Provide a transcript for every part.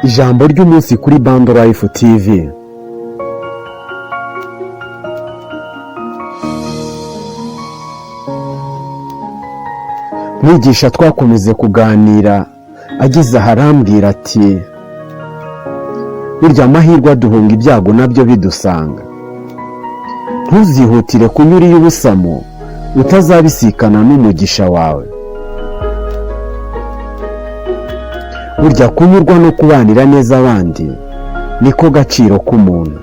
Ijambo ry'umunsi kuri Bando Life TV. Mwigisha twakomeze kuganira ageze aharambwira ati burya amahirwe aduhunga ibyago nabyo bidusanga. Ntuzihutire kunyura iy'ubusamo utazabisikana n'umugisha wawe. Burya kunyurwa no kubanira neza abandi niko gaciro k'umuntu.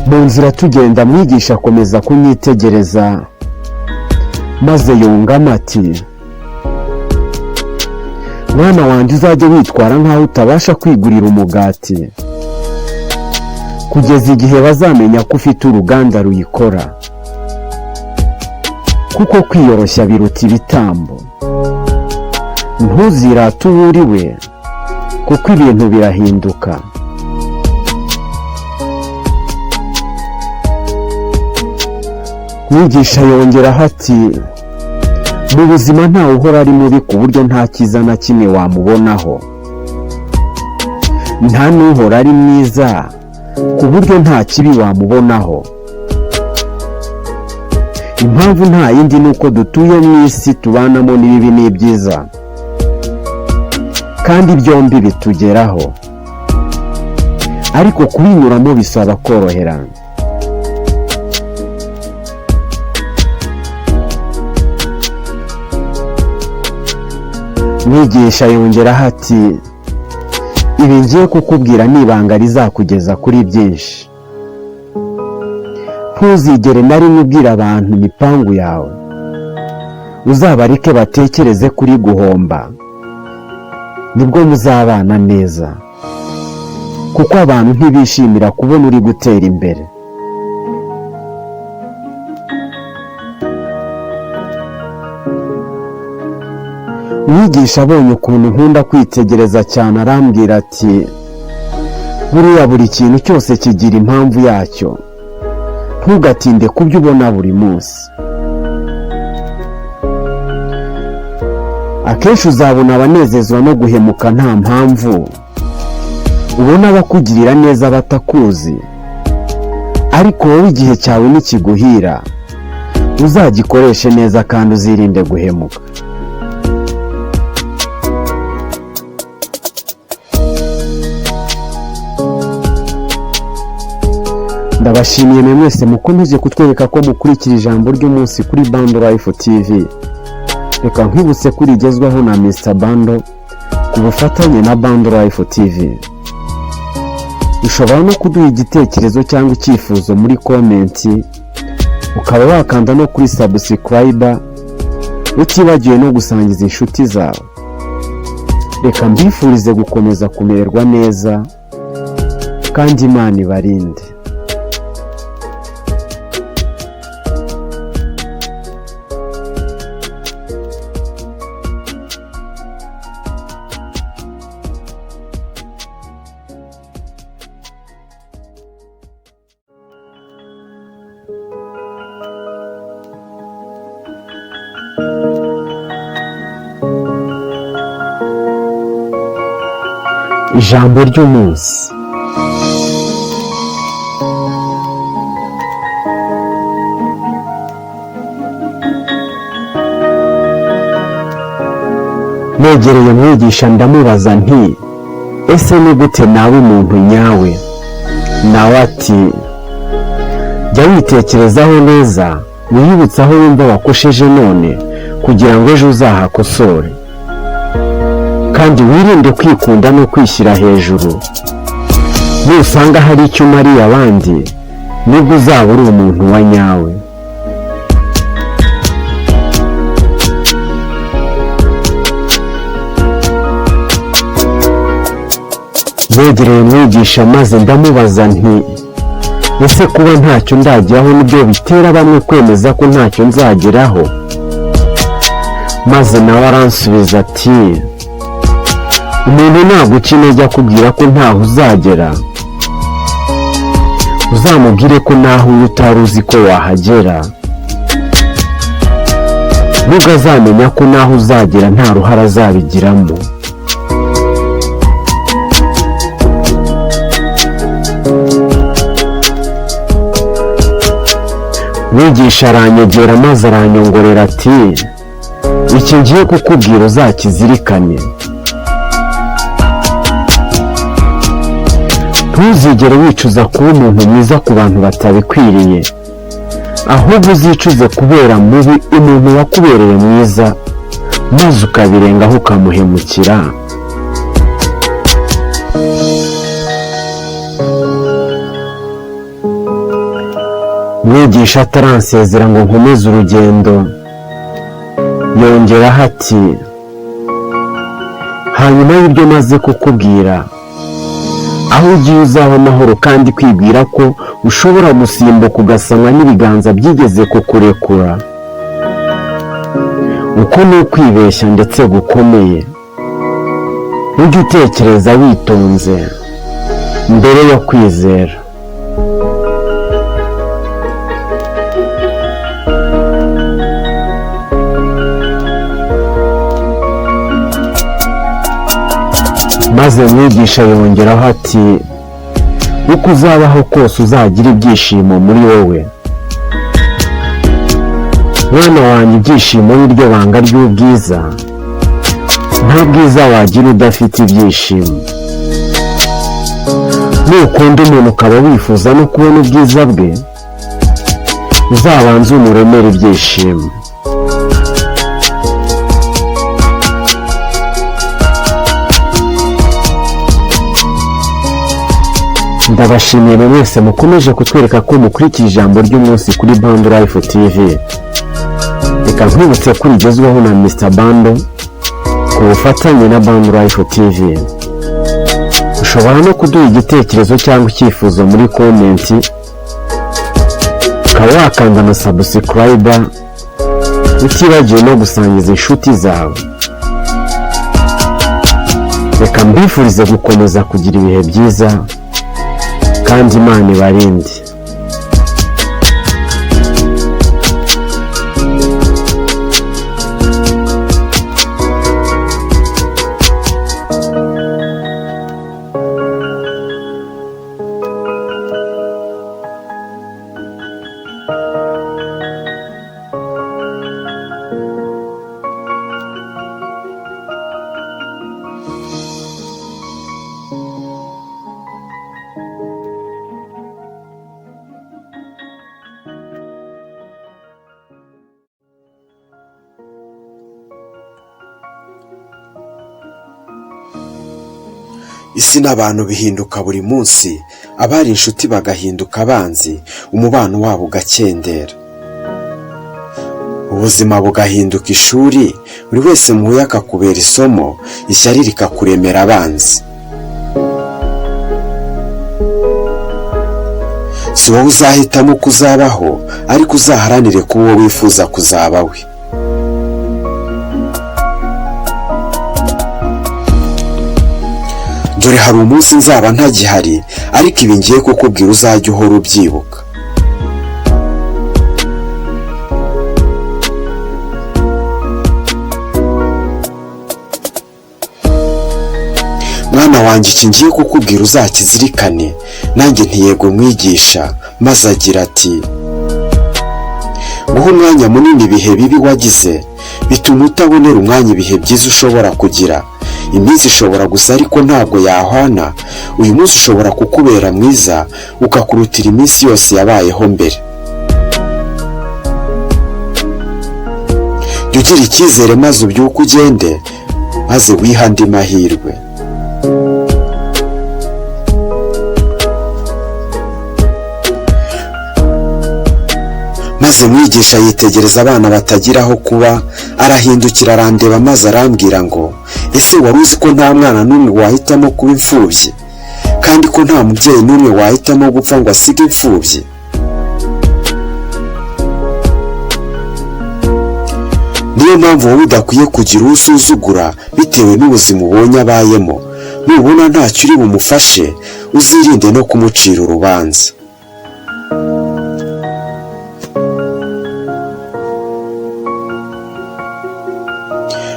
Mu nzira tugenda mwigisha akomeza kunyitegereza maze yungamo ati mwana wanjye uzajye witwara nk'aho utabasha kwigurira umugati kugeza igihe bazamenya ko ufite uruganda ruyikora, kuko kwiyoroshya biruta ibitambo. Ntuzirate uwo uriwe kuko ibintu birahinduka. Mwigisha yongeraho ati mu buzima ntawe uhora ari mubi ku buryo nta cyiza na kimwe wamubonaho, nta n'uhora ari mwiza ku buryo nta kibi wamubonaho. Impamvu nta yindi ni uko dutuye mu isi tubanamo n'ibibi n'ibyiza, kandi byombi bitugeraho, ariko kubinyuramo bisaba koroherana. Mwigisha yongeraho ati ibi ngiye kukubwira ni ibanga rizakugeza kuri byinshi. Ntuzigere na rimwe ubwira abantu imipangu yawe, uzabareke batekereze kuri guhomba, nibwo muzabana neza, kuko abantu ntibishimira kubona uri gutera imbere. Mwigisha abonye ukuntu nkunda kwitegereza cyane arambwira ati buriya buri kintu cyose kigira impamvu yacyo, ntugatinde ku byo ubona buri munsi. Akenshi uzabona abanezezwa no guhemuka nta mpamvu, ubona abakugirira neza batakuzi, ariko wowe igihe cyawe nikiguhira uzagikoreshe neza kandi uzirinde guhemuka. Ndabashimiye mwese mukomeje kutwereka ko mukurikira ijambo ry'umunsi kuri Bando Life TV. Reka nkwibutse ko rigezwaho na Mr Bando ku bufatanye na Bando Life TV. Ushobora no kuduha igitekerezo cyangwa icyifuzo muri komenti, ukaba wakanda no kuri subscribe, utibagiwe no gusangiza inshuti zawe. Reka mbifurize gukomeza kumererwa neza kandi Imana ibarinde. Ijambo ry'umunsi. Negereye mwigisha ndamubaza nti ese ni gute nawe umuntu nyawe? Nawe ati jya witekerezaho neza, wiyibutse aho wumva wakosheje none kugira ngo ejo uzahakosore, kandi wirinde kwikunda no kwishyira hejuru. Nusanga hari icyo umariye abandi nibwo uzaba uri umuntu wa nyawe. Negereye mwigisha maze ndamubaza nti ese kuba ntacyo ndageraho nibyo bitera bamwe kwemeza ko ntacyo nzageraho? Maze nawe aransubiza ati umuntu naguca intege akubwira ko ntaho uzagera, uzamubwire ko naho utari uzi ko wahagera. nubwo azamenya ko naho uzagera nta ruhare azabigiramo. Mwigisha aranyegera maze aranyongorera ati, iki ngiye kukubwira uzakizirikane. Ntuzigere wicuza kuba umuntu mwiza ku bantu batabikwiriye, ahubwo uzicuze kubera mubi umuntu wakubereye mwiza, maze ukabirengaho ukamuhemukira. Mwigisha ataransezera ngo nkomeze urugendo, yongeraho ati, hanyuma y'ibyo maze kukubwira, aho ugiye uzaba amahoro kandi kwibwira ko ushobora gusimbuka ugasanwa n'ibiganza byigeze kukurekura. Uko ni ukwibeshya ndetse gukomeye. Ujye utekereza witonze mbere yo kwizera. Maze mwigisha yongeraho ati, uko uzabaho kose uzagira ibyishimo muri wowe. Mwana wanjye, ibyishimo ni ryo banga ry'ubwiza. Nta bwiza wagira udafite ibyishimo. Nukunda umuntu ukaba wifuza no kubona ubwiza bwe, uzabanze umuremere ibyishimo. Ndabashimiye mwese mukomeje kutwereka ko mukurikira ijambo ry'umunsi kuri Bando Life TV. Reka nkwibutse ko rigezweho na Mr. Bando ku bufatanye na Bando Life TV. Ushobora no kuduha igitekerezo cyangwa icyifuzo muri komenti, ukaba wakanda na subscribe, utibagiwe no gusangiza inshuti zawe. Reka mbifurize gukomeza kugira ibihe byiza kandi Imana ibarinde. Isi n'abantu bihinduka buri munsi, abari inshuti bagahinduka abanzi, umubano wabo ugakendera, ubuzima bugahinduka ishuri, buri wese muhuye akakubera isomo, ishyari rikakuremera abanzi. Si wowe uzahitamo uko uzabaho, ariko uzaharanire kuba uwo wifuza kuzaba we. Dore hari umunsi nzaba ntagihari, ariko ibi ngiye kukubwira uzajya uhora ubyibuka. Mwana wanjye, iki ngiye kukubwira uzakizirikane. Nanjye ntiyego mwigisha, maze agira ati, guha umwanya munini ibihe bibi wagize bituma utabonera umwanya ibihe byiza ushobora kugira. Iminsi ishobora gusa ariko ntabwo yahwana. Uyu munsi ushobora kukubera mwiza ukakurutira iminsi yose yabayeho mbere. Jya ugira icyizere maze ubyuke ugende, maze wihe andi mahirwe. Maze mwigisha yitegereza abana batagira aho kuba, arahindukira arandeba maze arambwira ngo, ese wari uzi ko nta mwana n'umwe wahitamo kuba imfubyi, kandi ko nta mubyeyi n'umwe wahitamo gupfa ngo asige imfubyi? Niyo mpamvu wowe udakwiye kugira uwo usuzugura bitewe n'ubuzima ubonye abayemo. Nubona ntacyo uri bumufashe, uzirinde no kumucira urubanza.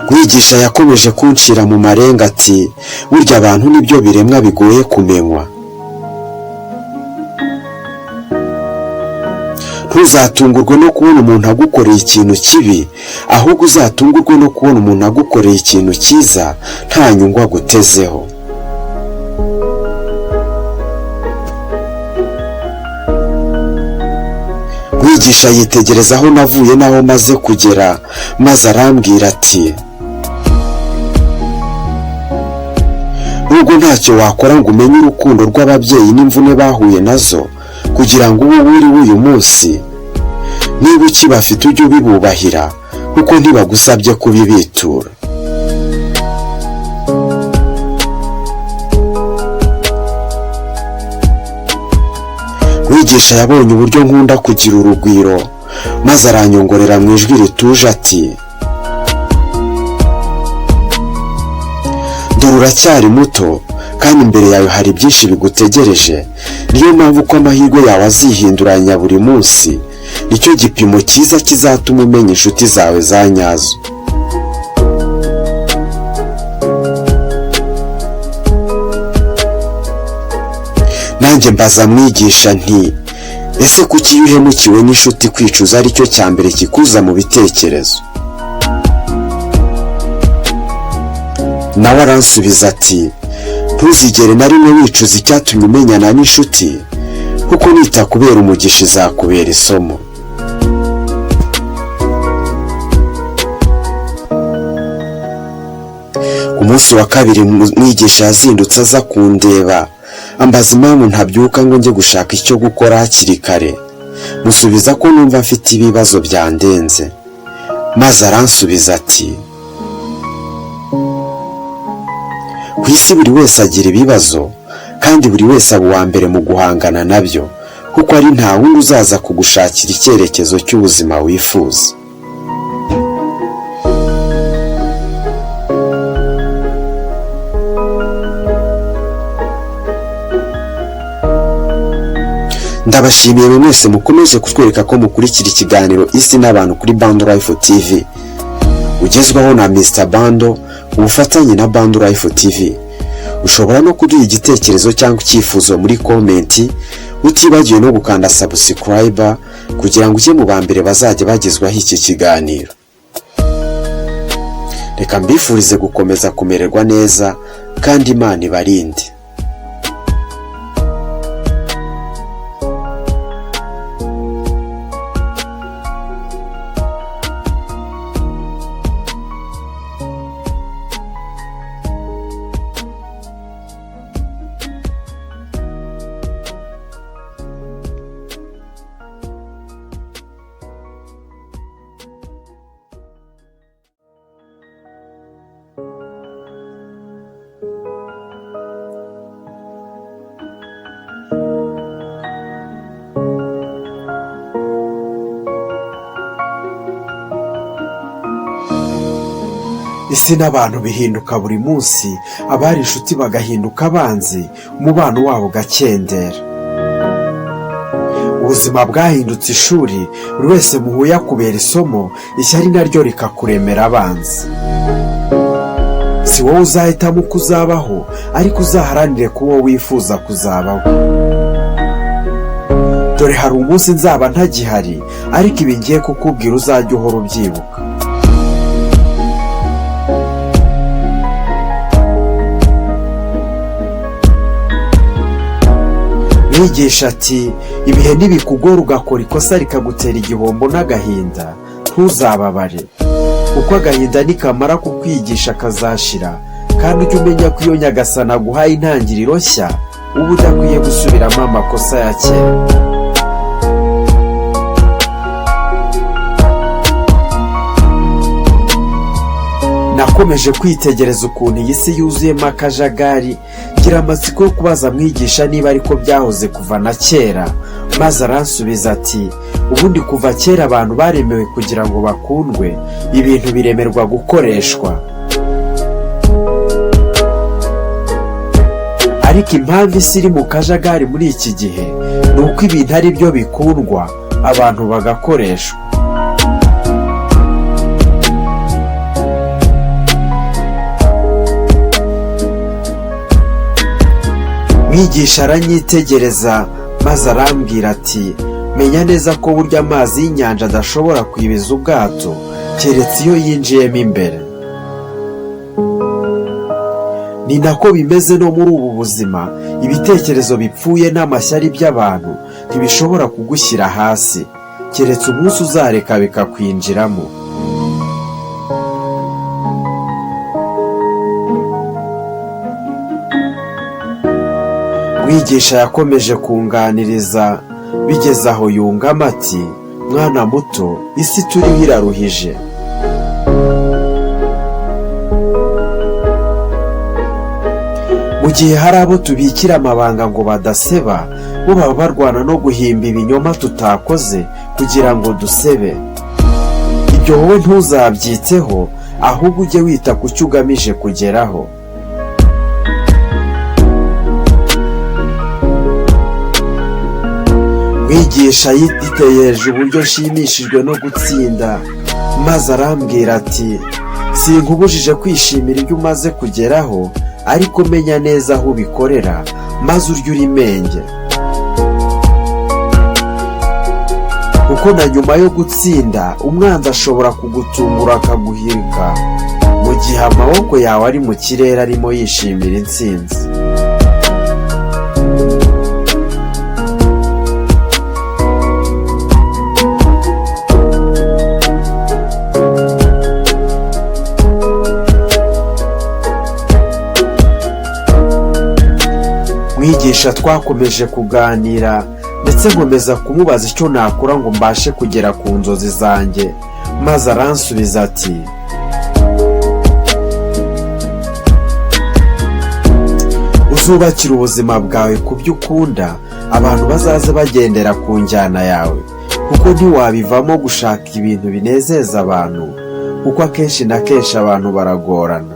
mwigisha yakomeje kuncira mu marenga ati burya abantu nibyo biremwa bigoye kumenywa. ntuzatungurwe no kubona umuntu agukoreye ikintu kibi, ahubwo uzatungurwe no kubona umuntu agukoreye ikintu cyiza nta nyungu agutezeho. mwigisha yitegereza aho navuye n'aho maze kugera, maze arambwira ati nubwo ntacyo wakora ngo umenye urukundo rw'ababyeyi n'imvune bahuye nazo kugira ngo ube uriwe uyu munsi, niba ukibafite ujye ubibubahira kuko ntibagusabye kubibitura. mwigisha yabonye uburyo nkunda kugira urugwiro, maze aranyongorera mu ijwi rituje ati dore uracyari muto kandi imbere yawe hari byinshi bigutegereje, niyo mpamvu ko amahirwe yawe azihinduranya buri munsi, nicyo gipimo cyiza kizatuma umenya inshuti zawe za nyazo. nanjye mbaza mwigisha nti ese kuki iyo uhemukiwe n'inshuti kwicuza ari cyo cya mbere kikuza mu bitekerezo? nawe aransubiza ati ntuzigere na rimwe wicuza icyatumye umenyana n'inshuti, kuko nitakubera umugisha izakubera isomo. ku munsi wa kabiri mwigisha yazindutse aza kundeba, ambaza impamvu ntabyuka ngo njye gushaka icyo gukora hakiri kare. musubiza ko numva mfite ibibazo byandenze, maze aransubiza ati ku isi buri wese agira ibibazo, kandi buri wese aba uwa mbere mu guhangana nabyo, kuko ari nta wundi uzaza kugushakira icyerekezo cy'ubuzima wifuza. ndabashimiye mwese mukomeje kutwereka ko mukurikira ikiganiro isi n'abantu kuri Bando Life TV, ugezwaho na Mr Bando ubufatanye na Bando Life TV. ushobora no kuduha igitekerezo cyangwa icyifuzo muri komenti, utibagiwe no gukanda subscribe kugira ngo ujye mu ba mbere bazajya bagezwaho iki kiganiro. reka mbifurize gukomeza kumererwa neza kandi Imana ibarinde. isi n'abantu bihinduka buri munsi, abari inshuti bagahinduka abanzi, umubano wabo ugakendera. ubuzima bwahindutse ishuri, buri wese muhuye akubera isomo, ishyari naryo rikakuremera abanzi. si wowe uzahitamo uko uzabaho, ariko uzaharanire kuba wifuza kuzabaho. dore hari umunsi nzaba ntagihari, ariko ibi ngiye kukubwira uzajya uhora ubyibuka. mwigisha ati ibihe nibikugora ugakora ikosa rikagutera igihombo n'agahinda, ntuzababare, kuko agahinda nikamara kukwigisha kazashira, kandi ujye umenya ko iyo Nyagasani aguhaye intangiriro nshya, uba udakwiye gusubiramo amakosa ya kera. nakomeje kwitegereza ukuntu iyi si yuzuyemo akajagari, ngira amatsiko yo kubaza mwigisha niba ariko byahoze kuva na kera, maze aransubiza ati ubundi kuva kera abantu baremewe kugira ngo bakundwe, ibintu biremerwa gukoreshwa. ariko impamvu isi iri mu kajagari muri iki gihe ni uko ibintu ari byo bikundwa, abantu bagakoreshwa. Mwigisha aranyitegereza maze arambwira ati, menya neza ko burya amazi y'inyanja adashobora kwibiza ubwato keretse iyo yinjiyemo imbere. Ni nako bimeze no muri ubu buzima, ibitekerezo bipfuye n'amashyari by'abantu ntibishobora kugushyira hasi keretse umunsi uzareka bikakwinjiramo. Mwigisha yakomeje kunganiriza bigeze aho yungamo ati, mwana muto, isi turiho iraruhije. Mu gihe hari abo tubikira amabanga ngo badaseba, bo baba barwana no guhimba ibinyoma tutakoze kugira ngo dusebe. Ibyo wowe ntuzabyiteho, ahubwo ujye wita ku cyo ugamije kugeraho. Mwigisha yitegereje uburyo nshimishijwe no gutsinda, maze arambwira ati, sinkubujije kwishimira ibyo umaze kugeraho, ariko menya neza aho ubikorera maze urye urimenge. Kuko na nyuma yo gutsinda umwanzi ashobora kugutungura akaguhirika, mu gihe amaboko yawe ari mu kirere arimo yishimira intsinzi. Mwigisha twakomeje kuganira ndetse nkomeza kumubaza icyo nakora ngo mbashe kugera ku nzozi zanjye, maze aransubiza ati, uzubakire ubuzima bwawe ku byo ukunda, abantu bazaze bagendera ku njyana yawe, kuko ntiwabivamo gushaka ibintu binezeza abantu, kuko akenshi na kenshi abantu baragorana.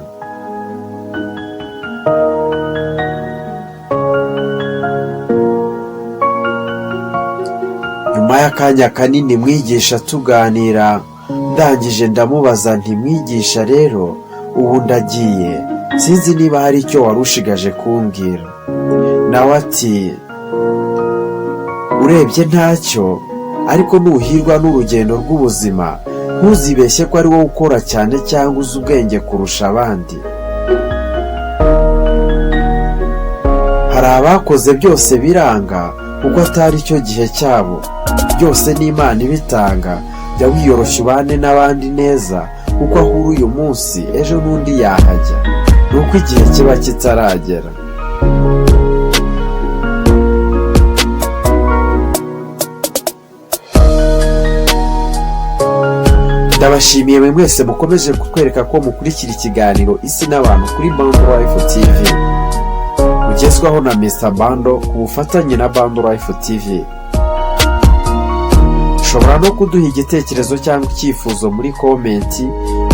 Nyuma y'akanya kanini mwigisha tuganira, ndangije ndamubaza nti, mwigisha rero ubu ndagiye, sinzi niba hari icyo wari ushigaje kumbwira. Nawe ati, urebye ntacyo, ariko nuhirwa n'urugendo rw'ubuzima ntuzibeshye ko ari wowe ukora cyane cyangwa uzi ubwenge kurusha abandi. Hari abakoze byose biranga kuko atari cyo gihe cyabo. Byose ni Imana ibitanga, jya wiyoroshya ubane n'abandi neza, kuko aho uri uyu munsi ejo n'undi yahajya, nuko igihe kiba kitaragera. Ndabashimiye mwe mwese mukomeje kutwereka ko mukurikira ikiganiro Isi n'Abantu kuri Bando Life TV, ugezwaho na Mr. Bando ku bufatanye na Bando Life TV. Ushobora no kuduha igitekerezo cyangwa icyifuzo muri komenti,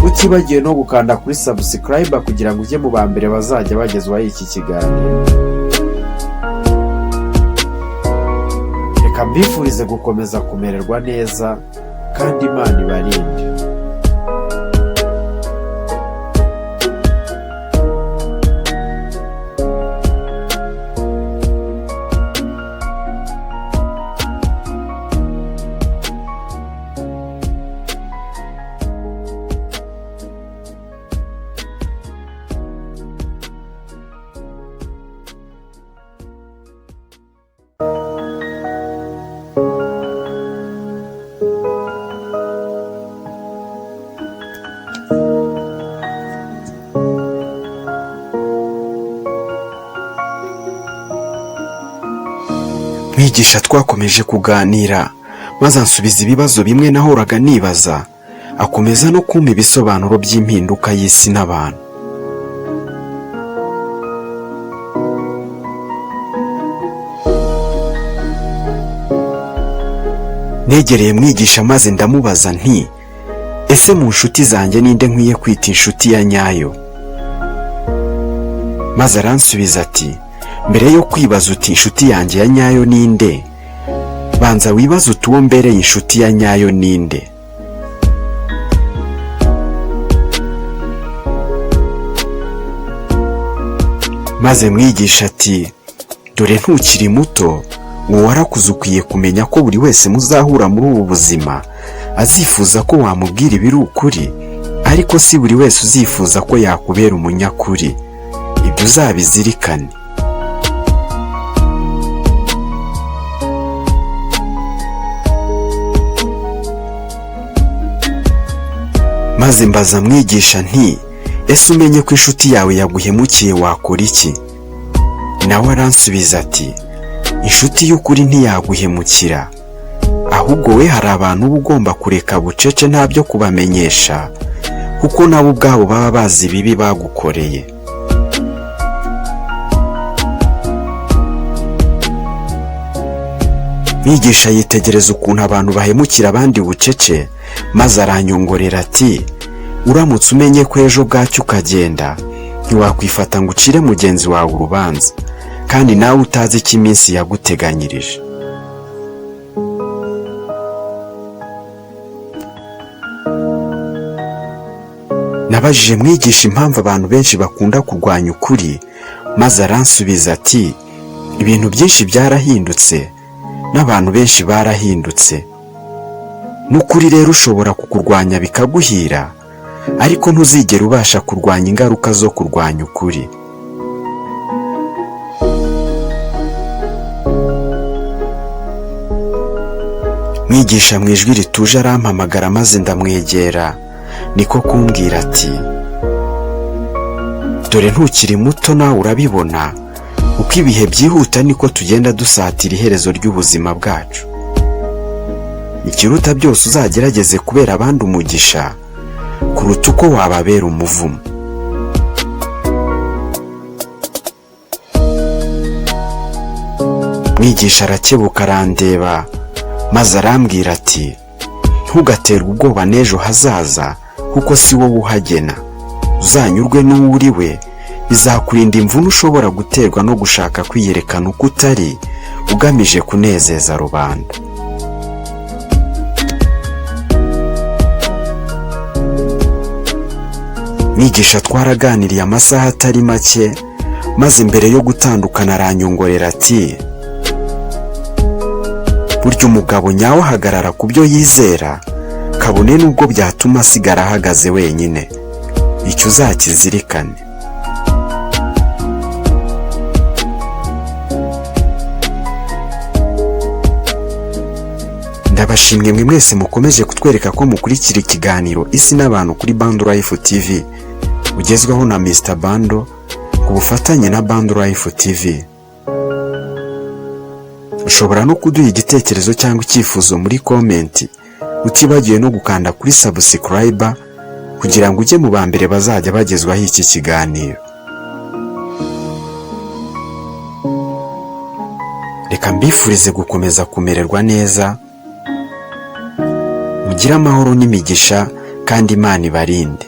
utibagiwe no gukanda kuri subscribe kugira ngo ujye mu ba mbere bazajya bagezwaho iki kiganiro. Reka mbifurize gukomeza kumererwa neza kandi Imana ibarinde. Mwigisha twakomeje kuganira, maze ansubiza ibibazo bimwe nahoraga nibaza, akomeza no kumpa ibisobanuro by'impinduka y'isi n'abantu. Negereye mwigisha maze ndamubaza nti, ese mu nshuti zanjye ninde nkwiye kwita inshuti ya nyayo? Maze aransubiza ati, mbere yo kwibaza uti inshuti yanjye ya nyayo ninde, banza wibaza uti uwo mbereye inshuti ya nyayo ninde. Maze mwigisha ati, dore ntukiri muto, uwo warakuze ukwiye kumenya ko buri wese muzahura muri ubu buzima azifuza ko wamubwira ibiri ukuri, ariko si buri wese uzifuza ko yakubera umunyakuri. Ibyo uzabizirikane. Maze mbaza Mwigisha nti, ese umenye ko inshuti yawe yaguhemukiye wakora iki? Nawe aransubiza ati, inshuti y'ukuri ntiyaguhemukira, ahubwo we hari abantu uba ugomba kureka bucece ntabyo kubamenyesha, kuko nabo ubwabo baba bazi ibibi bagukoreye. Mwigisha yitegereza ukuntu abantu bahemukira abandi bucece, maze aranyongorera ati, uramutse umenye ko ejo bwacyo ukagenda, ntiwakwifata ngo ucire mugenzi wawe urubanza, kandi nawe utazi icyo iminsi yaguteganyirije. Nabajije Mwigisha impamvu abantu benshi bakunda kurwanya ukuri, maze aransubiza ati, ibintu byinshi byarahindutse n'abantu benshi barahindutse. N'ukuri rero ushobora kukurwanya bikaguhira, ariko ntuzigera ubasha kurwanya ingaruka zo kurwanya ukuri. Mwigisha mu ijwi rituje arampamagara, maze ndamwegera, niko kumbwira ati, dore ntukiri muto, nawe urabibona uko ibihe byihuta niko tugenda dusatira iherezo ry'ubuzima bwacu. Ikiruta byose uzagerageze kubera abandi umugisha kuruta uko wababera umuvumo. Mwigisha arakebuka arandeba, maze arambwira ati, ntugaterwe ubwoba n'ejo hazaza, kuko si wowe uhagena. Uzanyurwe n'uwo uri we, bizakurinda imvune ushobora guterwa no gushaka kwiyerekana uko utari, ugamije kunezeza rubanda. Mwigisha twaraganiriye amasaha atari make, maze mbere yo gutandukana aranyongorera ati, burya umugabo nyawe ahagarara ku byo yizera, kabone n'ubwo byatuma asigara ahagaze wenyine. Icyo uzakizirikane. Ndabashimwe mwe mwese mukomeje kutwereka ko mukurikira ikiganiro Isi n'Abantu kuri Bando Life TV, ugezwaho na Mr. Bando ku bufatanye na Bando Life TV. Ushobora no kuduha igitekerezo cyangwa icyifuzo muri komenti, utibagiwe no gukanda kuri subscribe kugira ngo ujye mu ba mbere bazajya bagezwaho iki kiganiro. Reka mbifurize gukomeza kumererwa neza, mugire amahoro n'imigisha, kandi Imana ibarinde.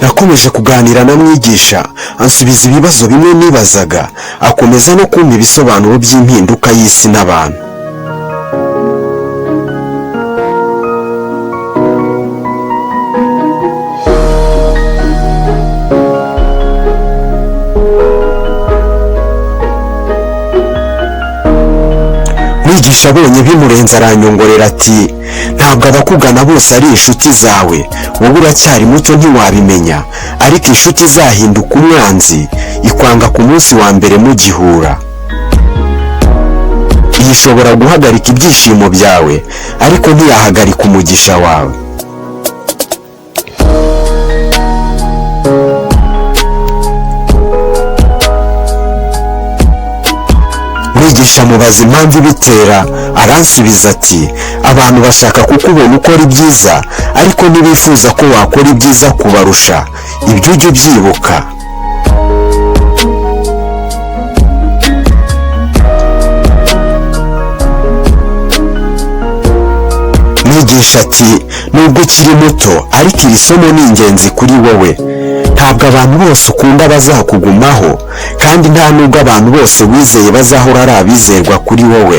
Nakomeje kuganira na Mwigisha, ansubiza ibibazo bimwe nibazaga, akomeza no kumva ibisobanuro by'impinduka y'isi n'abantu. Mwigisha abonye bimurenze aranyongorera ati, ntabwo abakugana bose ari inshuti zawe, wowe uracyari muto ntiwabimenya, ariko inshuti izahinduka umwanzi ikwanga ku munsi wa mbere mugihura. Iyi ishobora guhagarika ibyishimo byawe, ariko ntiyahagarika umugisha wawe. mwigisha mubaza impamvu ibitera, aransubiza ati abantu bashaka kukubona ukora ibyiza ariko ntibifuza ko wakora ibyiza kubarusha, ibyo ujye ubyibuka. mwigisha ati nubwo ukiri muto ariko iri somo ni ingenzi kuri wowe. ntabwo abantu bose ukunda bazakugumaho, kandi nta nubwo abantu bose wizeye bazahora ari abizerwa kuri wowe,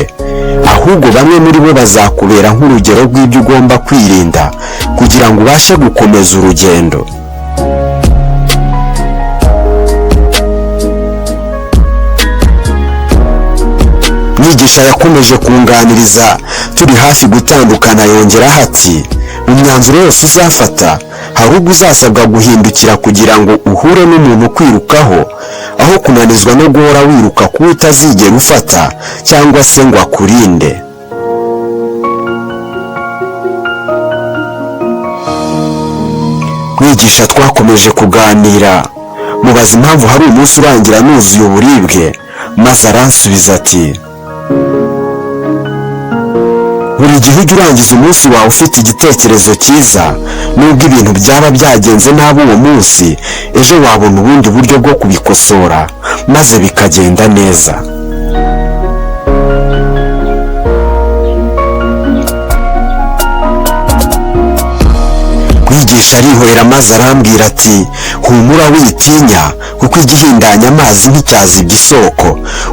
ahubwo bamwe muri bo bazakubera nk'urugero rw'ibyo ugomba kwirinda kugira ngo ubashe gukomeza urugendo. mwigisha yakomeje kunganiriza turi hafi gutandukana, yongeraho ati mu myanzuro yose uzafata hari ubwo uzasabwa guhindukira kugira ngo uhure n'umuntu ukwirukaho, aho kunanizwa no guhora wiruka kuba utazigera ufata cyangwa se ngo akurinde. mwigisha twakomeje kuganira, mubaza impamvu hari umunsi urangira nuzuye uburibwe, maze aransubiza ati buri gihe ujya urangiza umunsi wawe ufite igitekerezo cyiza, nubwo ibintu byaba byagenze nabi uwo munsi, ejo wabona ubundi buryo bwo kubikosora maze bikagenda neza. mwigisha arihorera maze arambwira ati humura witinya, kuko igihindanya amazi nticyazibye isoko,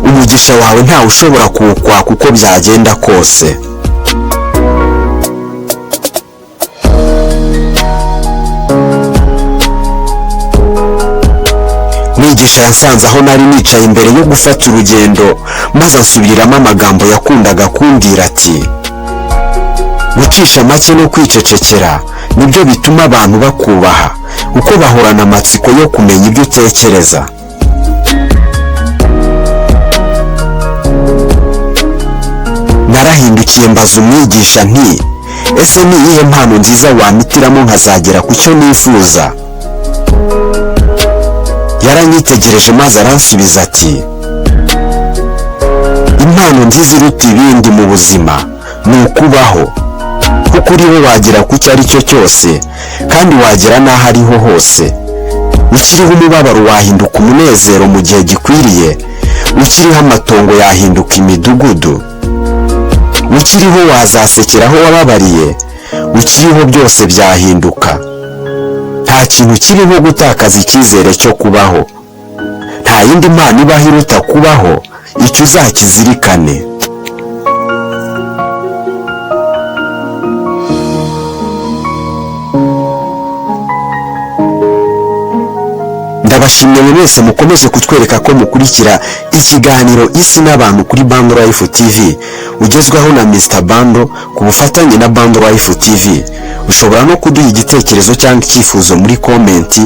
umugisha wawe ntawe ushobora kuwukwaka uko byagenda kose. mwigisha yasanze aho nari nicaye imbere yo gufata urugendo, maze ansubiramo amagambo yakundaga kumbwira ati gucisha make no kwicecekera nibyo bituma abantu bakubaha, kuko bahorana amatsiko yo kumenya ibyo utekereza. narahindukiye mbaza umwigisha nti ese ni iyihe mpano nziza wampitiramo nkazagera ku cyo nifuza? yaranyitegereje maze aransubiza ati impano nziza iruta ibindi mu buzima ni ukubaho, kuko uriho wagera ku cyo ari cyo cyose kandi wagera n'aho ariho hose. ukiriho umubabaro wahinduka umunezero mu gihe gikwiriye, ukiriho amatongo yahinduka imidugudu, ukiriho wazasekera aho wababariye, ukiriho byose byahinduka. nta kintu kiriho gutakaza icyizere cyo kubaho. nta yindi mpano ibaho iruta kubaho, icyo uzakizirikane. ndabashimiye mwese mukomeje kutwereka ko mukurikira ikiganiro isi n'abantu kuri Bando Life TV, ugezwaho na Mr Bando ku bufatanye na Bando Life TV. ushobora no kuduha igitekerezo cyangwa icyifuzo muri komenti,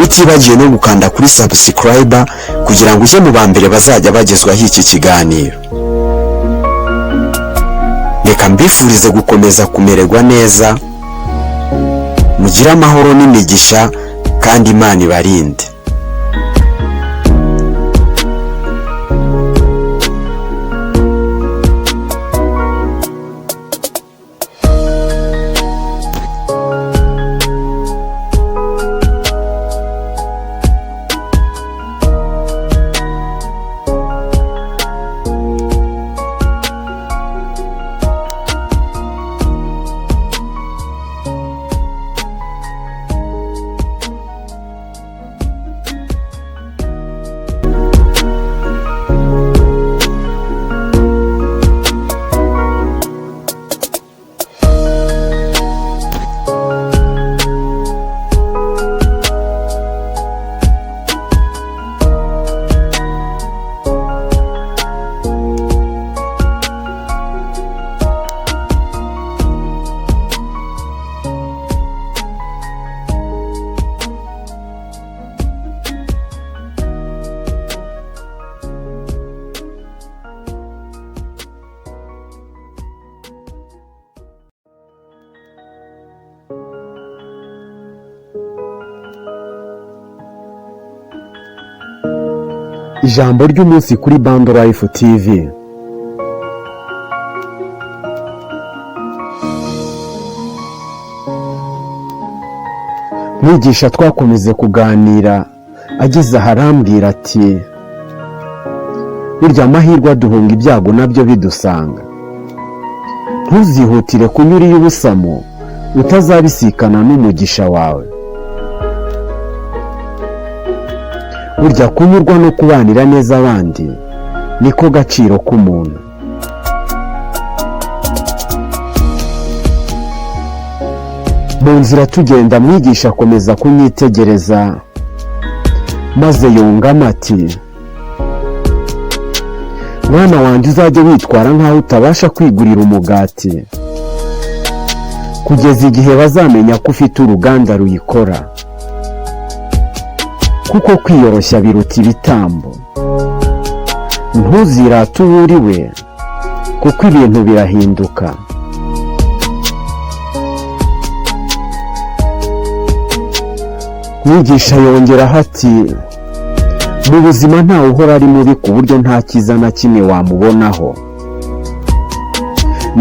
utibagiye no gukanda kuri subscribe kugira ngo ujye mu ba mbere bazajya bagezwaho iki kiganiro. reka mbifurize gukomeza kumererwa neza, mugire amahoro n'imigisha kandi Imana ibarinde. ijambo ry'umunsi kuri Bando Life TV. mwigisha twakomeze kuganira ageze aha arambwira ati burya amahirwe aduhunga ibyago nabyo bidusanga, ntuzihutire kunyura iy'ubusamo utazabisikana n'umugisha wawe. burya kunyurwa no kubanira neza abandi niko gaciro k'umuntu. mu nzira tugenda mwigisha akomeza kunyitegereza maze yungamo ati mwana wanjye uzajye witwara nk'aho utabasha kwigurira umugati kugeza igihe bazamenya ko ufite uruganda ruyikora, kuko kwiyoroshya biruta ibitambo. ntuzirate uwo uri we kuko ibintu birahinduka. mwigisha yongeraho ati mu buzima ntawe uhora ari mubi ku buryo nta cyiza na kimwe wamubonaho,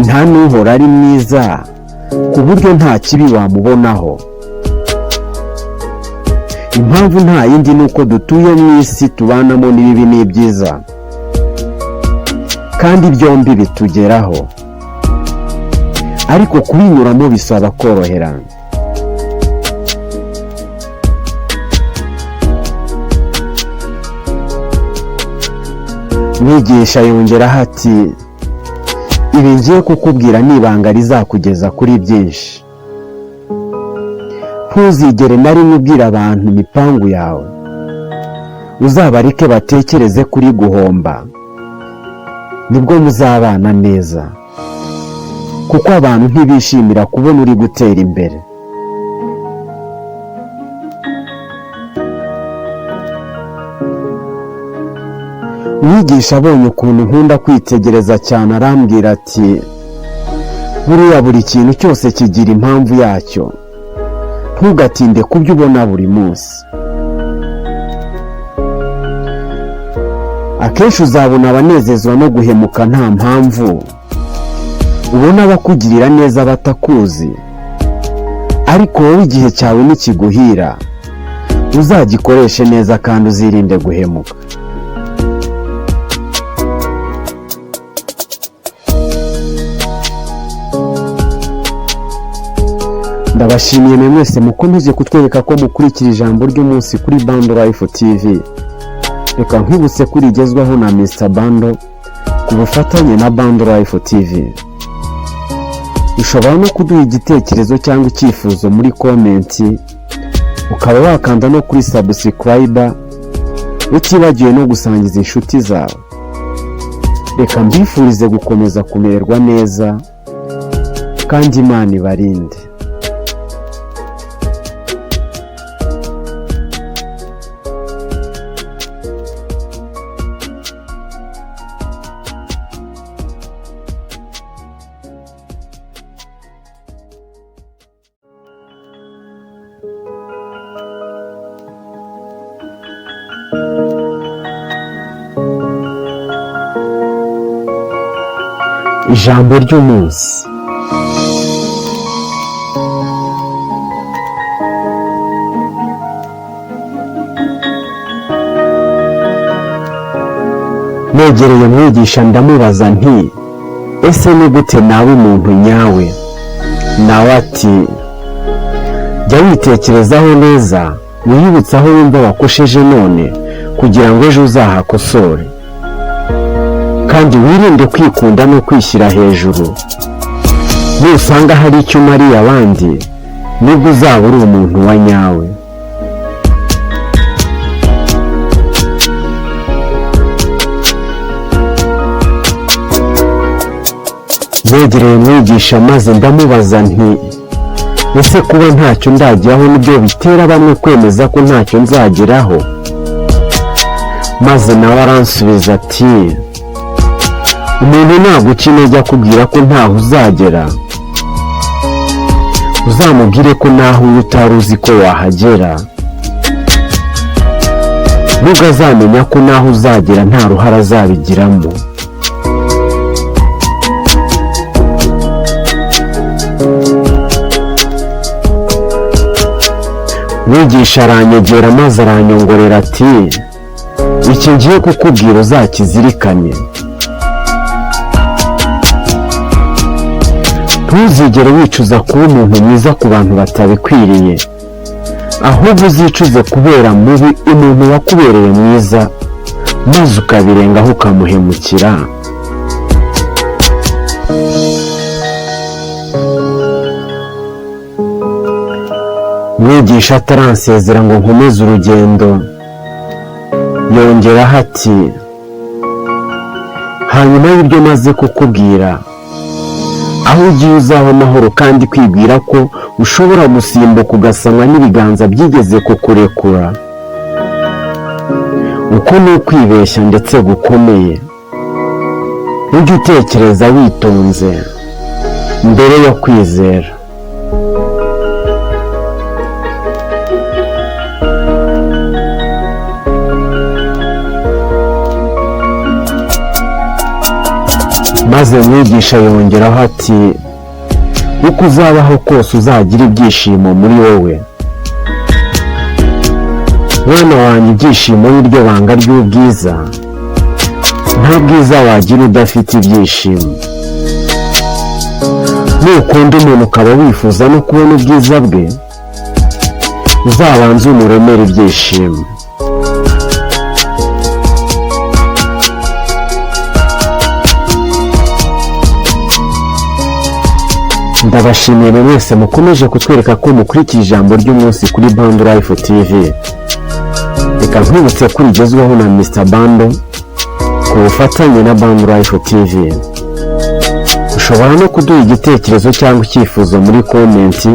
nta n'uhora ari mwiza ku buryo nta kibi wamubonaho. impamvu nta yindi ni uko dutuye mu isi tubanamo n'ibibi n'ibyiza, kandi byombi bitugeraho, ariko kubinyuramo bisaba koroherana. mwigisha yongeraho ati ibi ngiye kukubwira ni ibanga rizakugeza kuri byinshi. ntuzigere na rimwe ubwira abantu imipangu yawe, uzabareke batekereze kuri guhomba, nibwo muzabana neza, kuko abantu ntibishimira kubona uri gutera imbere. mwigisha abonye ukuntu nkunda kwitegereza cyane arambwira ati buriya buri kintu cyose kigira impamvu yacyo, ntugatinde ku byo ubona buri munsi. akenshi uzabona abanezezwa no guhemuka nta mpamvu, ubona abakugirira neza batakuzi, ariko wowe igihe cyawe nikiguhira uzagikoreshe neza kandi uzirinde guhemuka. ndabashimiye mwese mukomeze kutwereka ko mukurikira ijambo ry'umunsi kuri Bando Life TV. reka nkwibutse ko rigezwaho na Mr Bando ku bufatanye na Bando Life TV. ushobora no kuduha igitekerezo cyangwa icyifuzo muri komenti, ukaba wakanda no kuri subscribe, utibagiwe no gusangiza inshuti zawe. reka mbifurize gukomeza kumererwa neza kandi Imana ibarinde. ijambo ry'umunsi. negereye mwigisha ndamubaza nti ese ni gute nawe umuntu nyawe? nawe ati jya witekerezaho neza, wiyibutse aho wumva wakosheje none kugira ngo ejo uzahakosore, kandi wirinde kwikunda no kwishyira hejuru. nusanga hari icyo umariye abandi nibwo uzaba uri umuntu wa nyawe. negereye mwigisha maze ndamubaza nti ese kuba ntacyo ndageraho nibyo bitera bamwe kwemeza ko ntacyo nzageraho? maze nawe aransubiza ati umuntu naguca intege akubwira ko ntaho uzagera, uzamubwire ko naho uri utari uzi ko wahagera, nubwo azamenya ko naho uzagera nta ruhare azabigiramo. mwigisha aranyegera maze aranyongorera ati iki ngiye kukubwira uzakizirikane. Ntuzigere wicuza kuba umuntu mwiza ku bantu batabikwiriye, ahubwo uzicuze kubera mubi umuntu wakubereye mwiza maze ukabirengaho ukamuhemukira. Mwigisha ataransezera ngo nkomeze urugendo yongeraho ati hanyuma y'ibyo maze kukubwira, aho ugiye uzaho amahoro kandi kwibwira ko ushobora gusimbuka ugasanwa n'ibiganza byigeze kukurekura. Uko ni ukwibeshya ndetse gukomeye. Ujye utekereza witonze mbere yo kwizera. Maze mwigisha yongeraho ati uko uzabaho kose uzagira ibyishimo muri wowe. Mwana wanjye, ibyishimo ni ryo banga ry'ubwiza. Nta bwiza wagira udafite ibyishimo. Nukunda umuntu ukaba wifuza no kubona ubwiza bwe, uzabanze umuremere ibyishimo. Ndabashimiye mwese mukomeje kutwereka ko mukurikira ijambo ry'umunsi kuri Bando Life TV. Reka nkwibutse ko rigezweho na Mr. Bando ku bufatanye na Bando Life TV. Ushobora no kuduha igitekerezo cyangwa icyifuzo muri komenti,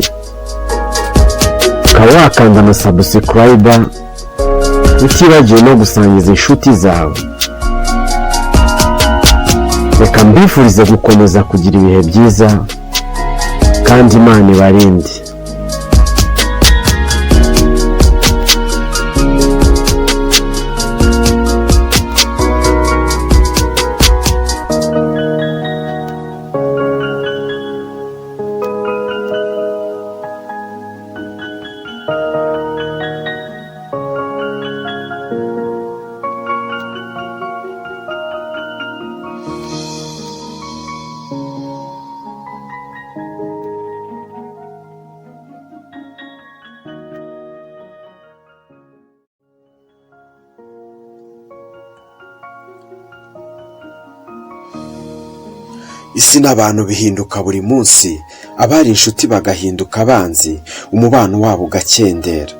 ukaba wakanda na subscribe, utibagiwe no gusangiza inshuti zawe. Reka mbifurize gukomeza kugira ibihe byiza kandi Imana ibarinde. Isi n'abantu bihinduka buri munsi, abari inshuti bagahinduka abanzi, umubano wabo ugakendera,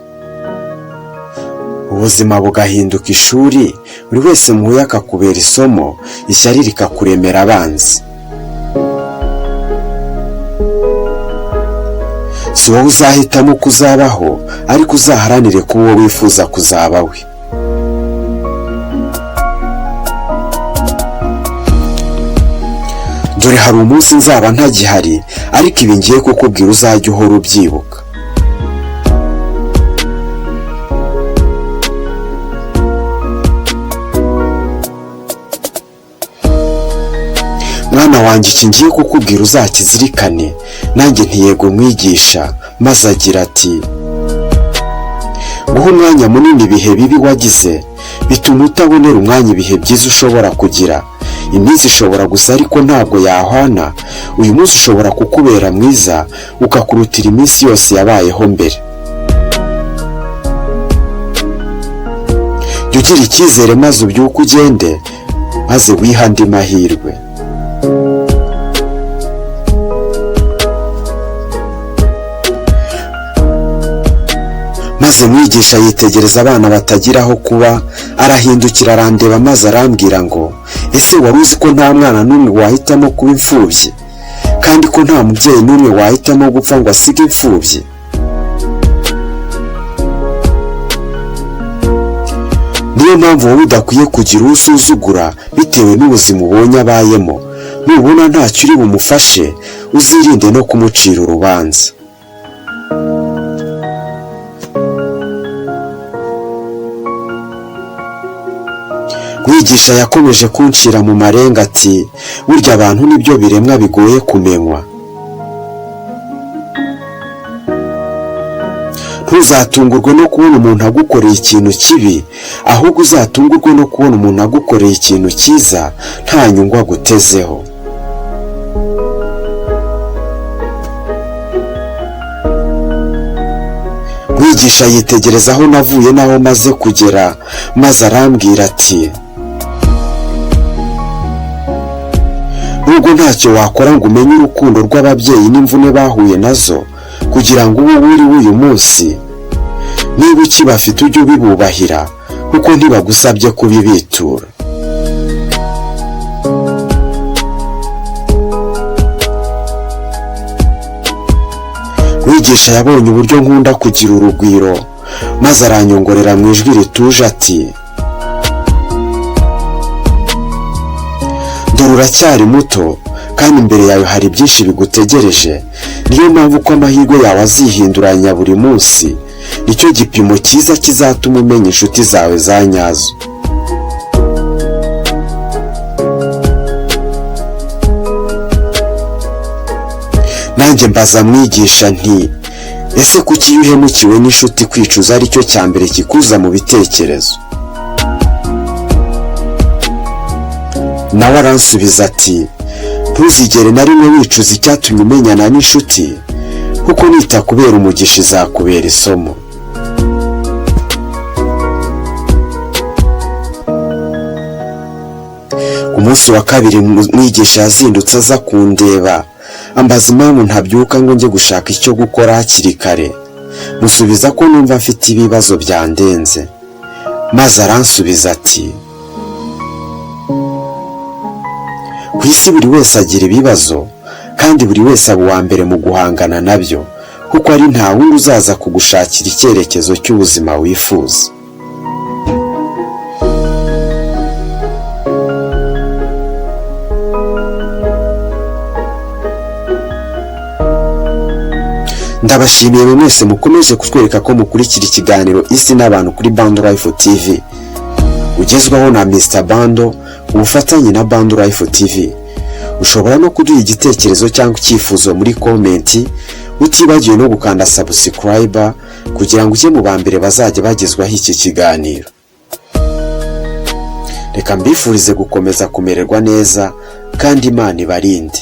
ubuzima bugahinduka ishuri, buri wese muhuye akakubera isomo, ishyari rikakuremera abanzi. Si wowe uzahitamo uko uzabaho, ariko uzaharanire kuba uwo wifuza kuzaba we. Dore hari umunsi nzaba ntagihari, ariko ibi ngiye kukubwira uzajya uhora ubyibuka. Mwana wanjye, iki ngiye kukubwira uzakizirikane. Nanjye ntiyego mwigisha, maze agira ati guha umwanya munini ibihe bibi wagize bituma utabonera umwanya ibihe byiza ushobora kugira. Iminsi ishobora gusa ariko ntabwo yahwana. Uyu munsi ushobora kukubera mwiza ukakurutira iminsi yose yabayeho mbere. Jya ugira icyizere maze ubyuke ugende, maze wiha andi mahirwe. Maze mwigisha yitegereza abana batagira aho kuba, arahindukira arandeba maze arambwira ngo ese wari uzi ko nta mwana n'umwe wahitamo kuba imfubyi, kandi ko nta mubyeyi n'umwe wahitamo gupfa ngo asige imfubyi? Niyo mpamvu wowe udakwiye kugira uwo usuzugura bitewe n'ubuzima ubonye abayemo. Nubona ntacyo uri bumufashe, uzirinde no kumucira urubanza. Mwigisha yakomeje kuncira mu marenga ati burya abantu nibyo biremwa bigoye kumenywa. ntuzatungurwe no kubona umuntu agukoreye ikintu kibi, ahubwo uzatungurwe no kubona umuntu agukoreye ikintu cyiza nta nyungu agutezeho. Mwigisha yitegereza aho navuye n'aho maze kugera, maze arambwira ati, nubwo ntacyo wakora ngo umenye urukundo rw'ababyeyi n'imvune bahuye nazo kugira ngo ube uri w'uyu munsi, niba ukibafite ujye ubibubahira kuko ntibagusabye kubibitura. Mwigisha yabonye uburyo nkunda kugira urugwiro, maze aranyongorera mu ijwi rituje ati, dore uracyari muto kandi imbere yawe hari byinshi bigutegereje, niyo mpamvu ko amahirwe yawe azihinduranya buri munsi, nicyo gipimo cyiza kizatuma umenya inshuti zawe za nyazo. Nanjye mbaza Mwigisha nti, ese kuki iyo uhemukiwe n'inshuti kwicuza ari cyo cya mbere kikuza mu bitekerezo? Nawe aransubiza ati, ntuzigere na rimwe wicuza icyatumye umenyana n'inshuti, kuko nitakubera umugisha izakubera isomo. Ku munsi wa kabiri Mwigisha yazindutse aza kundeba, ambaza impamvu ntabyuka ngo njye gushaka icyo gukora hakiri kare. Musubiza ko numva mfite ibibazo byandenze, maze aransubiza ati, ku isi buri wese agira ibibazo, kandi buri wese aba uwa mbere mu guhangana nabyo, kuko ari nta wundi uzaza kugushakira icyerekezo cy'ubuzima wifuza. Ndabashimiye mwese mukomeje kutwereka ko mukurikira ikiganiro Isi n'abantu kuri Bando Life TV, ugezwaho na Mr. Bando ubufatanye na Bando Life TV. Ushobora no kuduha igitekerezo cyangwa icyifuzo muri komenti, utibagiwe no gukanda subscribe kugira ngo ujye mu ba mbere bazajya bagezwaho iki kiganiro. Reka mbifurize gukomeza kumererwa neza kandi Imana ibarinde.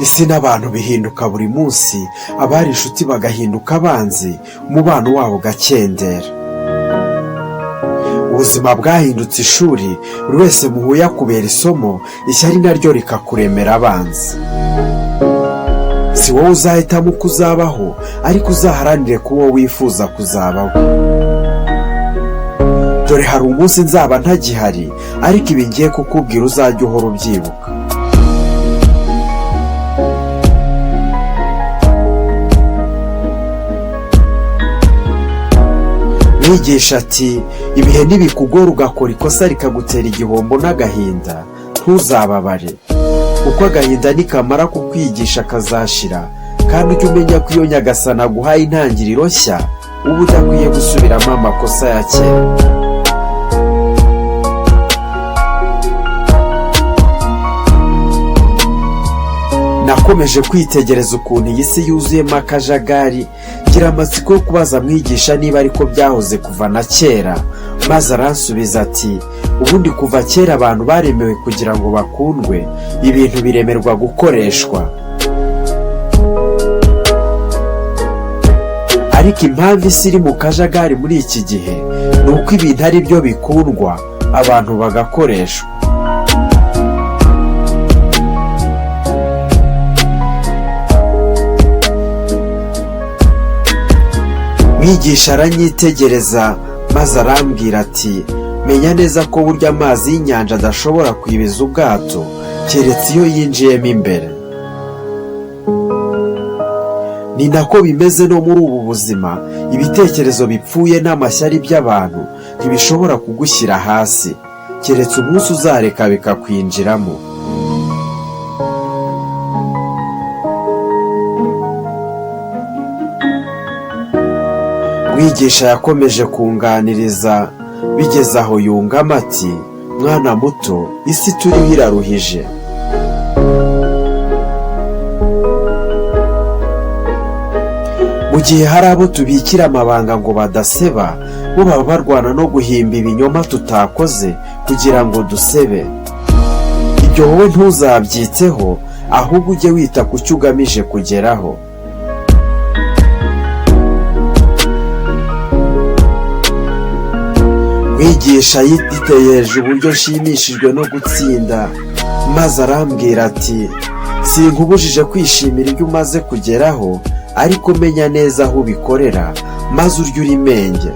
Isi n'abantu bihinduka buri munsi, abari inshuti bagahinduka abanzi, umubano wabo ugakendera. Ubuzima bwahindutse ishuri, buri wese muhuye akubera isomo, ishyari naryo rikakuremera abanzi. Si wowe uzahitamo uko uzabaho, ariko uzaharanire kuba wifuza kuzabaho. Dore hari umunsi nzaba ntagihari, ariko ibi ngiye kukubwira uzajya uhora ubyibuka. Mwigisha ati, ibihe nibikugora ugakora ikosa rikagutera igihombo n'agahinda, ntuzababare, kuko agahinda nikamara kukwigisha kazashira, kandi ujye umenya ko iyo Nyagasani aguhaye intangiriro nshya, uba udakwiye gusubiramo amakosa ya kera. Nakomeje kwitegereza ukuntu iyi si yuzuyemo akajagari, ngira amatsiko yo kubaza Mwigisha niba ariko byahoze kuva na kera, maze aransubiza ati, ubundi kuva kera abantu baremewe kugira ngo bakundwe, ibintu biremerwa gukoreshwa. Ariko impamvu isi iri mu kajagari muri iki gihe, ni uko ibintu ari byo bikundwa, abantu bagakoreshwa. Mwigisha aranyitegereza maze arambwira ati, menya neza ko burya amazi y'inyanja adashobora kwibiza ubwato keretse iyo yinjiyemo imbere. Ni nako bimeze no muri ubu buzima, ibitekerezo bipfuye n'amashyari by'abantu ntibishobora kugushyira hasi keretse umunsi uzareka bikakwinjiramo. Mwigisha yakomeje kunganiriza, bigeze aho yungamo ati, mwana muto, isi turiho iraruhije. Mu gihe hari abo tubikira amabanga ngo badaseba, bo baba barwana no guhimba ibinyoma tutakoze kugira ngo dusebe. Ibyo wowe ntuzabyiteho, ahubwo ujye wita ku cyo ugamije kugeraho. Mwigisha yitegereje uburyo nshimishijwe no gutsinda, maze arambwira ati, sinkubujije kwishimira ibyo umaze kugeraho, ariko menya neza aho ubikorera maze urye urimenge.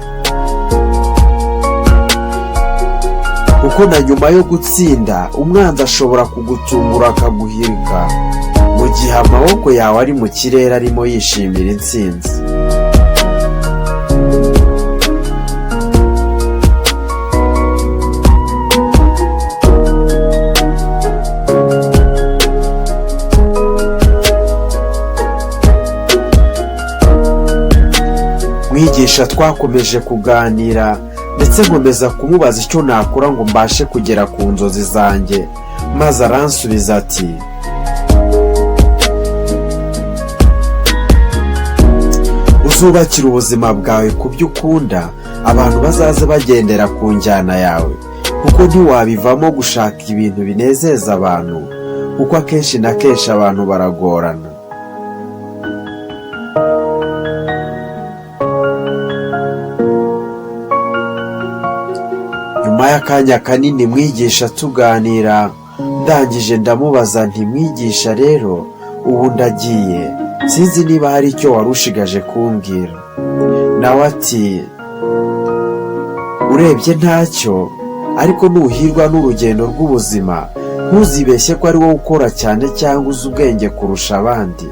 Kuko na nyuma yo gutsinda umwanzi ashobora kugutungura akaguhirika, mu gihe amaboko yawe ari mu kirere arimo yishimira intsinzi. Mwigisha twakomeje kuganira ndetse nkomeza kumubaza icyo nakora ngo mbashe kugera ku nzozi zanjye, maze aransubiza ati, uzubakira ubuzima bwawe ku byo ukunda, abantu bazaze bagendera ku njyana yawe, kuko ntiwabivamo gushaka ibintu binezeza abantu, kuko akenshi na kenshi abantu baragorana. Nyuma y'akanya kanini mwigisha tuganira, ndangije ndamubaza nti, mwigisha rero ubu ndagiye, sinzi niba hari icyo wari ushigaje kumbwira. Nawe ati, urebye ntacyo, ariko nuhirwa n'urugendo rw'ubuzima ntuzibeshye ko ari wowe ukora cyane cyangwa uzi ubwenge kurusha abandi.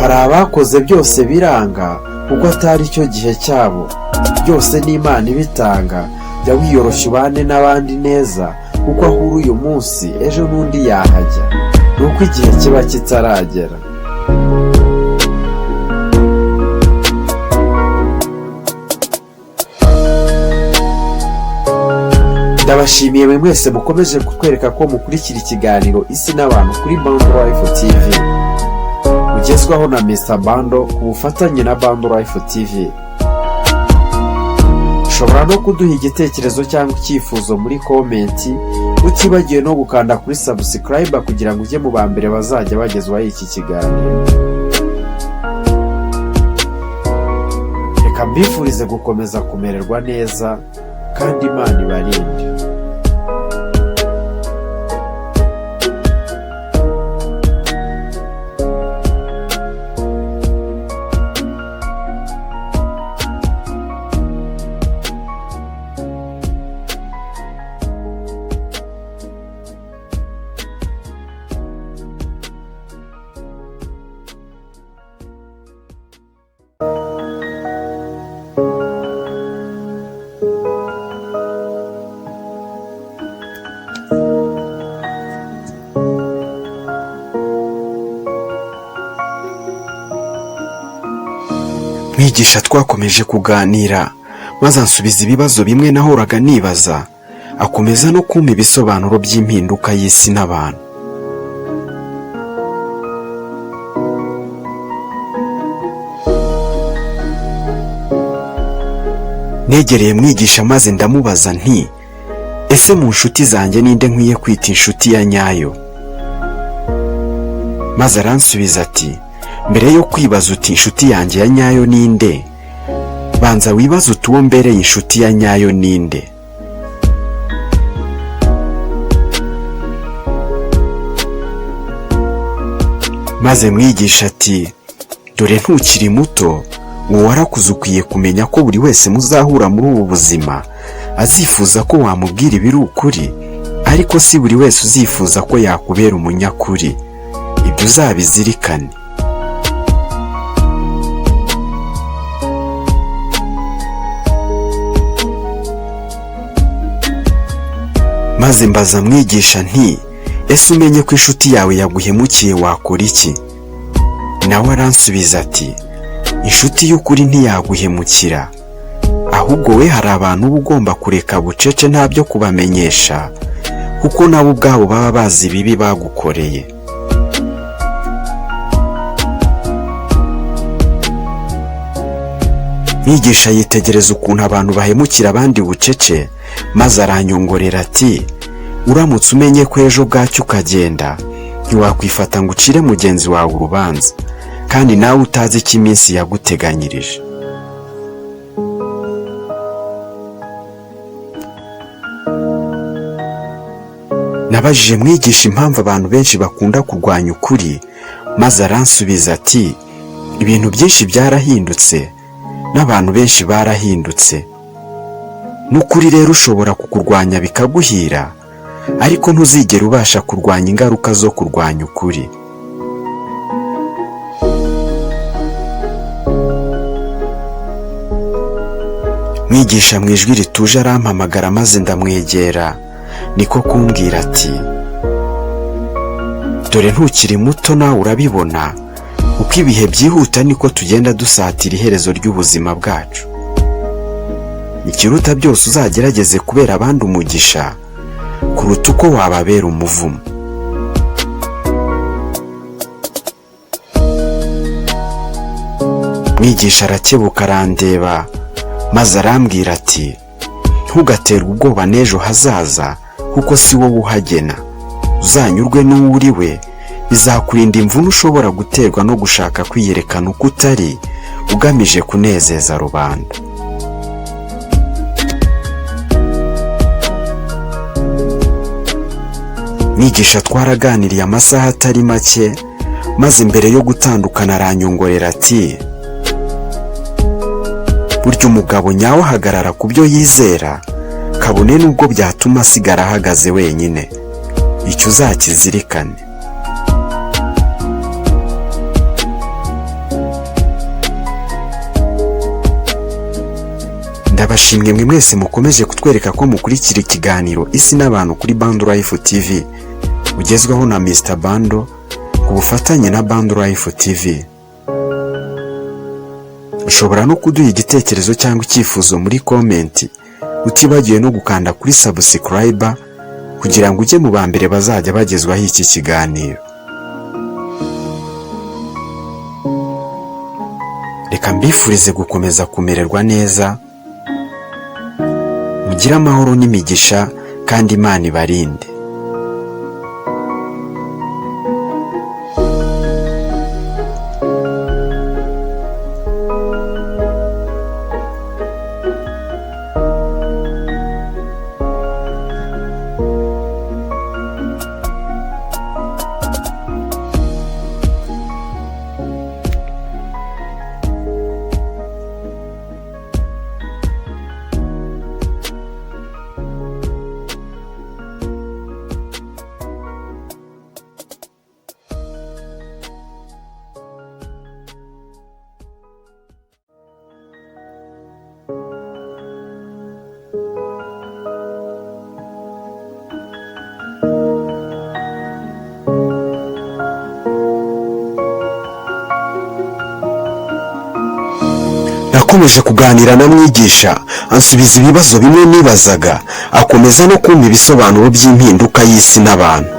Hari abakoze byose biranga kuko atari cyo gihe cyabo, byose ni Imana ibitanga. Jya wiyoroshya ubane n'abandi neza, kuko aho uri uyu munsi ejo n'undi yahajya, nuko igihe kiba kitaragera. Ndabashimiye mwe mwese mukomeje kutwereka ko mukurikira ikiganiro Isi n'Abantu kuri Bando Life TV, ugezwaho na Mr Bando ku bufatanye na Bando Life TV. Ushobora no kuduha igitekerezo cyangwa icyifuzo muri komenti, utibagiwe no gukanda kuri subscribe kugira ngo ujye mu ba mbere bazajya bagezwaho iki kiganiro. Reka mbifurize gukomeza kumererwa neza kandi Imana ibarinde. Mwigisha twakomeje kuganira, maze ansubiza ibibazo bimwe nahoraga nibaza, akomeza no kumpa ibisobanuro by'impinduka y'isi n'abantu. Negereye mwigisha maze ndamubaza nti, ese mu nshuti zanjye ninde nkwiye kwita inshuti ya nyayo? Maze aransubiza ati, mbere yo kwibaza uti inshuti yanjye ya nyayo ninde, banza wibaza uti uwo mbereye inshuti ya nyayo ninde. Maze mwigisha ati, dore ntukiri muto, uwo warakuze ukwiye kumenya ko buri wese muzahura muri ubu buzima azifuza ko wamubwira ibiri ukuri, ariko si buri wese uzifuza ko yakubera umunyakuri. Ibyo uzabizirikane. Maze mbaza Mwigisha nti, ese umenye ko inshuti yawe yaguhemukiye wakora iki? Nawe aransubiza ati, inshuti y'ukuri ntiyaguhemukira, ahubwo we hari abantu uba ugomba kureka bucece nta byo kubamenyesha, kuko nabo ubwabo baba bazi ibibi bagukoreye. Mwigisha yitegereza ukuntu abantu bahemukira abandi bucece, maze aranyongorera ati, uramutse umenye ko ejo bwacyo ukagenda, ntiwakwifata ngo ucire mugenzi wawe urubanza, kandi nawe utazi icyo iminsi yaguteganyirije. Nabajije Mwigisha impamvu abantu benshi bakunda kurwanya ukuri, maze aransubiza ati, ibintu byinshi byarahindutse n'abantu benshi barahindutse. N'ukuri rero ushobora kukurwanya bikaguhira, ariko ntuzigera ubasha kurwanya ingaruka zo kurwanya ukuri. Mwigisha mu ijwi rituje arampamagara, maze ndamwegera, niko kumbwira ati, dore ntukiri muto nawe urabibona, uko ibihe byihuta niko tugenda dusatira iherezo ry'ubuzima bwacu. Ikiruta byose uzagerageze kubera abandi umugisha kuruta uko wababera umuvumo. Mwigisha arakebuka arandeba, maze arambwira ati, ntugaterwe ubwoba n'ejo hazaza, kuko si wowe uhagena. Uzanyurwe n'uwo uri we, bizakurinda imvune ushobora guterwa no gushaka kwiyerekana uko utari, ugamije kunezeza rubanda. Mwigisha twaraganiriye amasaha atari make, maze mbere yo gutandukana aranyongorera ati, burya umugabo nyawe ahagarara ku byo yizera, kabone n'ubwo byatuma asigara ahagaze wenyine. Icyo uzakizirikane. Ndabashimwe mwe mwese mukomeje kutwereka ko mukurikira ikiganiro Isi n'Abantu kuri Bando Life TV, ugezwaho na Mr. Bando ku bufatanye na Bando Life TV. Ushobora no kuduha igitekerezo cyangwa icyifuzo muri komenti, utibagiwe no gukanda kuri subscribe kugira ngo ujye mu ba mbere bazajya bagezwaho iki kiganiro. Reka mbifurize gukomeza kumererwa neza, mugire amahoro n'imigisha, kandi Imana ibarinde. Nakomeje kuganira na Mwigisha, ansubiza ibibazo bimwe nibazaga, akomeza no kumva ibisobanuro by'impinduka y'isi n'abantu.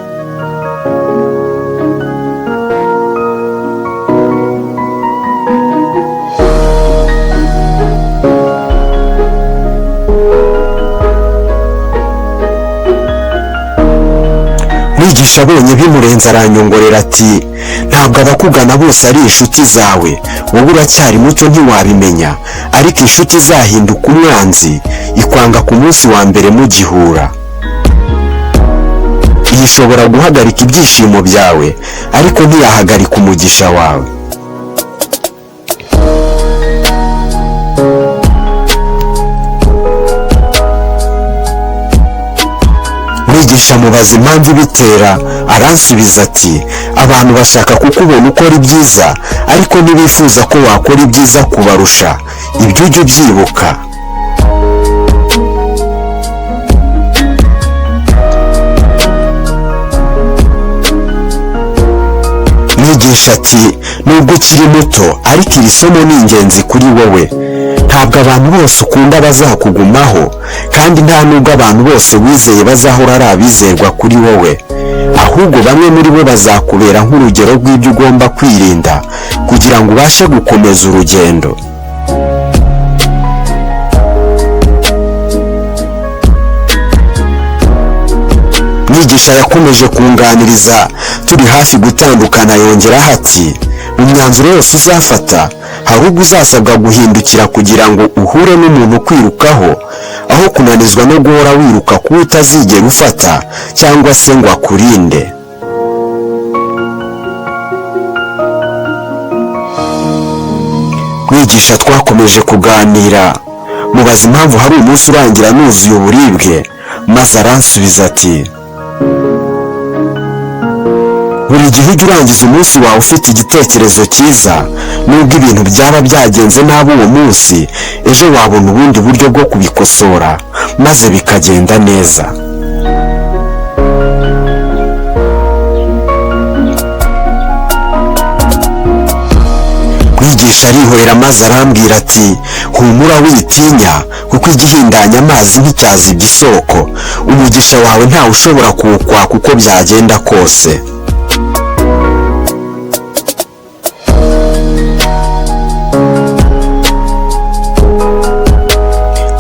Mwigisha abonye bimurenze aranyongorera ati, ntabwo abakugana bose ari inshuti zawe, wowe uracyari muto ntiwabimenya, ariko inshuti izahinduka umwanzi ikwanga ku munsi wa mbere mugihura. Iyi ishobora guhagarika ibyishimo byawe, ariko ntiyahagarika umugisha wawe. mwigisha mubaza impamvu ibitera, aransubiza ati abantu bashaka kukubona ukora ibyiza ariko ntibifuza ko wakora ibyiza kubarusha, ibyo ujye ubyibuka. mwigisha ati nubwo ukiri muto ariko iri somo ni ingenzi kuri wowe. ntabwo abantu bose ukunda bazakugumaho, kandi nta nubwo abantu bose wizeye bazahora ari abizerwa kuri wowe, ahubwo bamwe muri bo bazakubera nk'urugero rw'ibyo ugomba kwirinda kugira ngo ubashe gukomeza urugendo. mwigisha yakomeje kunganiriza turi hafi gutandukana, yongeraho ati mu myanzuro yose uzafata hari ubwo uzasabwa guhindukira kugira ngo uhure n'umuntu ukwirukaho, aho kunanizwa no guhora wiruka kuba utazigera ufata cyangwa se ngo akurinde. mwigisha twakomeje kuganira, mubaza impamvu hari umunsi urangira nuzuye uburibwe, maze aransubiza ati buri gihe ujya urangiza umunsi wawe ufite igitekerezo cyiza, nubwo ibintu byaba byagenze nabi uwo munsi, ejo wabona ubundi buryo bwo kubikosora maze bikagenda neza. mwigisha arihorera maze arambwira ati humura witinya, kuko igihindanya amazi nticyazibye isoko, umugisha wawe ntawe ushobora kuwukwaka uko byagenda kose.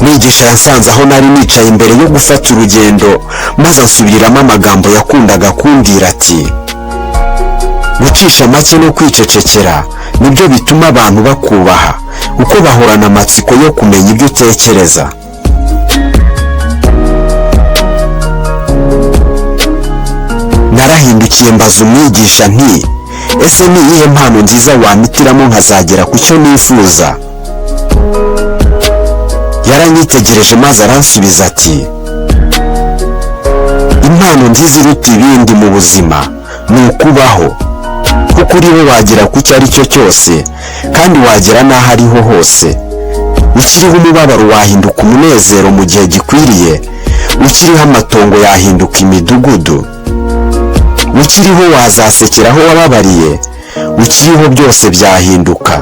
mwigisha yasanze aho nari nicaye imbere yo gufata urugendo, maze ansubiriramo amagambo yakundaga kumbwira ati gucisha make no kwicecekera nibyo bituma abantu bakubaha, kuko bahorana amatsiko yo kumenya ibyo utekereza. narahindukiye mbaza umwigisha nti ese ni iyihe mpano nziza wampitiramo nkazagera ku cyo nifuza? yaranyitegereje maze aransubiza ati impano nziza iruta ibindi mu buzima ni ukubaho, kuko uriho wagera ku cyo ari cyo cyose kandi wagera n'aho ariho hose. ukiriho umubabaro wahinduka umunezero mu gihe gikwiriye, ukiriho amatongo yahinduka imidugudu, ukiriho wazasekera aho wababariye, ukiriho byose byahinduka.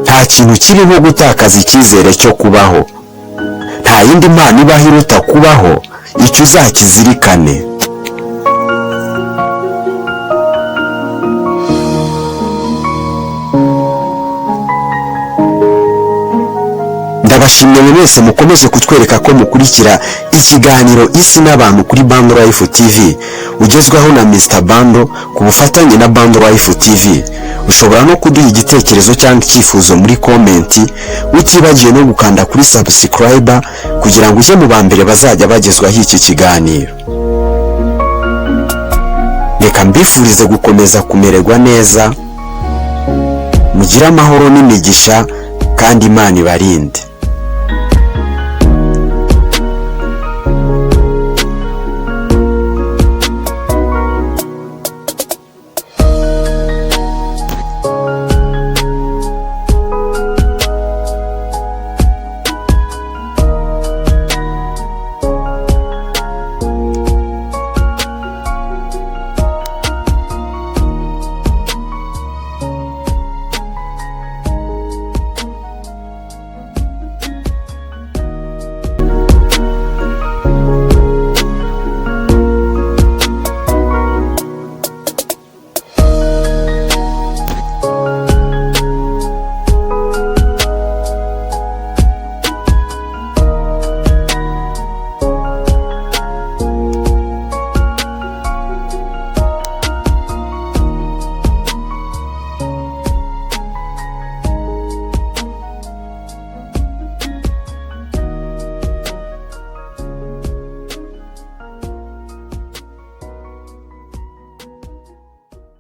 nta kintu kiriho gutakaza icyizere cyo kubaho. nta yindi mpano ibaho iruta kubaho, icyo uzakizirikane. ndabashimiye mwese mukomeje kutwereka ko mukurikira ikiganiro isi n'abantu kuri Bando Life TV, ugezwaho na Mr Bando ku bufatanye na Bando Life TV. ushobora no kuduha igitekerezo cyangwa icyifuzo muri komenti, utibagiwe no gukanda kuri subscribe kugira ngo ujye mu ba mbere bazajya bagezwaho iki kiganiro. reka mbifurize gukomeza kumererwa neza, mugire amahoro n'imigisha kandi Imana ibarinde.